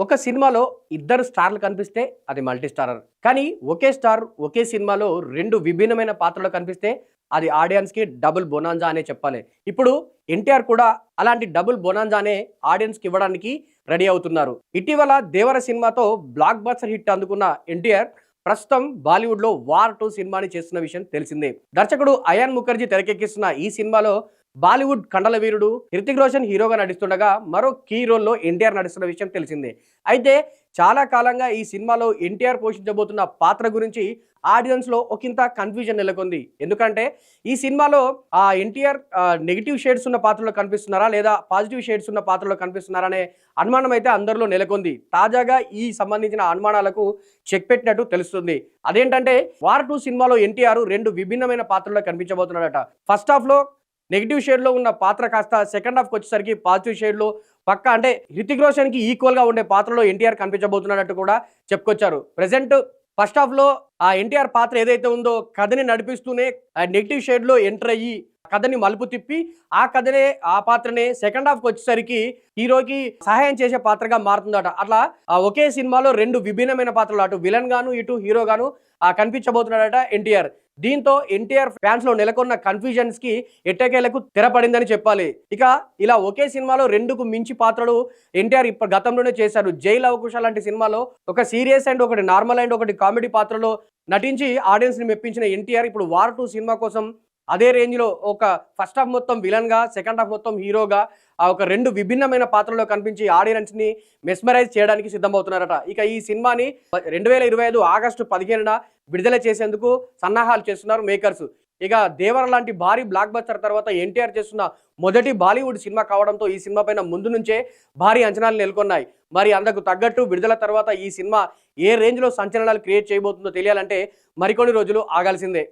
ఒక సినిమాలో ఇద్దరు స్టార్లు కనిపిస్తే అది మల్టీ స్టారర్. కానీ ఒకే స్టార్ ఒకే సినిమాలో 2 విభిన్నమైన పాత్రలు కనిపిస్తే అది ఆడియన్స్‌కి డబుల్ బొనాంజా అనే చెప్పాలి. ఇప్పుడు ఎన్టీఆర్ కూడా అలాంటి డబుల్ బొనాంజానే ఆడియన్స్‌కి ఇవ్వడానికి రెడీ అవుతున్నారు. ఇటీవల 'దేవర' సినిమాతో బ్లాక్ బస్టర్ హిట్ అందుకున్న ఎన్టీఆర్ ప్రస్తుతం బాలీవుడ్‌లో 'వార్ 2' సినిమాని చేస్తున్న విషయం తెలిసిందే. దర్శకుడు అయాన్ ముఖర్జీ తెరకెక్కిస్తున్న ఈ సినిమాలో బాలీవుడ్ కండల వీరుడు హృతిక్ రోషన్ హీరోగా నటిస్తుండగా మరో కీ రోల్లో ఎన్టీఆర్ నటిస్తున్న విషయం తెలిసిందే. అయితే చాలా కాలంగా ఈ సినిమాలో ఎన్టీఆర్ పోషించబోతున్న పాత్ర గురించి ఆడియన్స్లో ఒకంత కన్ఫ్యూజన్ నెలకొంది. ఎందుకంటే ఈ సినిమాలో ఎన్టీఆర్ నెగిటివ్ షేడ్స్ ఉన్న పాత్రలో కనిపిస్తున్నారా లేదా పాజిటివ్ షేడ్స్ ఉన్న పాత్రలో కనిపిస్తున్నారా అనే అనుమానం అయితే అందరిలో నెలకొంది. తాజాగా ఈ సంబంధించిన అనుమానాలకు చెక్ పెట్టినట్టు తెలుస్తుంది. అదేంటంటే 'వార్ 2' సినిమాలో ఎన్టీఆర్ 2 విభిన్నమైన పాత్రలో కనిపించబోతున్నాడట. ఫస్ట్ హాఫ్లో నెగిటివ్ షేడ్లో ఉన్న పాత్ర కాస్త సెకండ్ హాఫ్కి వచ్చేసరికి పాజిటివ్ షేడ్లో పక్కా అంటే హృతిక్ రోషన్కి ఈక్వల్గా ఉండే పాత్రలో ఎన్టీఆర్ కనిపించబోతున్నట్టు కూడా చెప్పుకొచ్చారు. ప్రెజెంట్ ఫస్ట్ హాఫ్లో ఆ ఎన్టీఆర్ పాత్ర ఏదైతే ఉందో కథని నడిపిస్తూనే నెగిటివ్ షేడ్లో ఎంటర్ అయ్యి కథని మలుపు తిప్పి ఆ పాత్రనే సెకండ్ హాఫ్కి వచ్చేసరికి హీరోకి సహాయం చేసే పాత్రగా మారుతుందట. అట్లా ఒకే సినిమాలో 2 విభిన్నమైన పాత్రలు, అటు విలన్ గాను ఇటు హీరో గాను కనిపించబోతున్నాడట ఎన్టీఆర్. దీంతో ఎన్టీఆర్ ఫ్యాన్స్ లో నెలకొన్న కన్ఫ్యూజన్స్ కి ఎట్టకేలకు తెరపడిందని చెప్పాలి. ఇక ఇలా ఒకే సినిమాలో 2కు మించి పాత్రలు ఎన్టీఆర్ గతంలోనే చేశారు. జైలు అవకుశ లాంటి సినిమాలో ఒక సీరియస్ అండ్ ఒకటి నార్మల్ అండ్ ఒకటి కామెడీ పాత్రలో నటించి ఆడియన్స్ ని మెప్పించిన ఎన్టీఆర్ ఇప్పుడు 'వార్ 2' సినిమా కోసం అదే రేంజ్లో ఒక ఫస్ట్ హాఫ్ మొత్తం విలన్గా, సెకండ్ హాఫ్ మొత్తం హీరోగా ఒక 2 విభిన్నమైన పాత్రలో కనిపించి ఆడియన్స్ని మెస్మరైజ్ చేయడానికి సిద్ధమవుతున్నారట. ఇక ఈ సినిమాని 2025 ఆగస్టు 15న విడుదల చేసేందుకు సన్నాహాలు చేస్తున్నారు మేకర్స్. ఇక 'దేవర' లాంటి భారీ బ్లాక్ బస్టర్ తర్వాత ఎన్టీఆర్ చేస్తున్న మొదటి బాలీవుడ్ సినిమా కావడంతో ఈ సినిమా పైన ముందు నుంచే భారీ అంచనాలు నెలకొన్నాయి. మరి అందుకు తగ్గట్టు విడుదల తర్వాత ఈ సినిమా ఏ రేంజ్లో సంచలనాలు క్రియేట్ చేయబోతుందో తెలియాలంటే మరికొన్ని రోజులు ఆగాల్సిందే.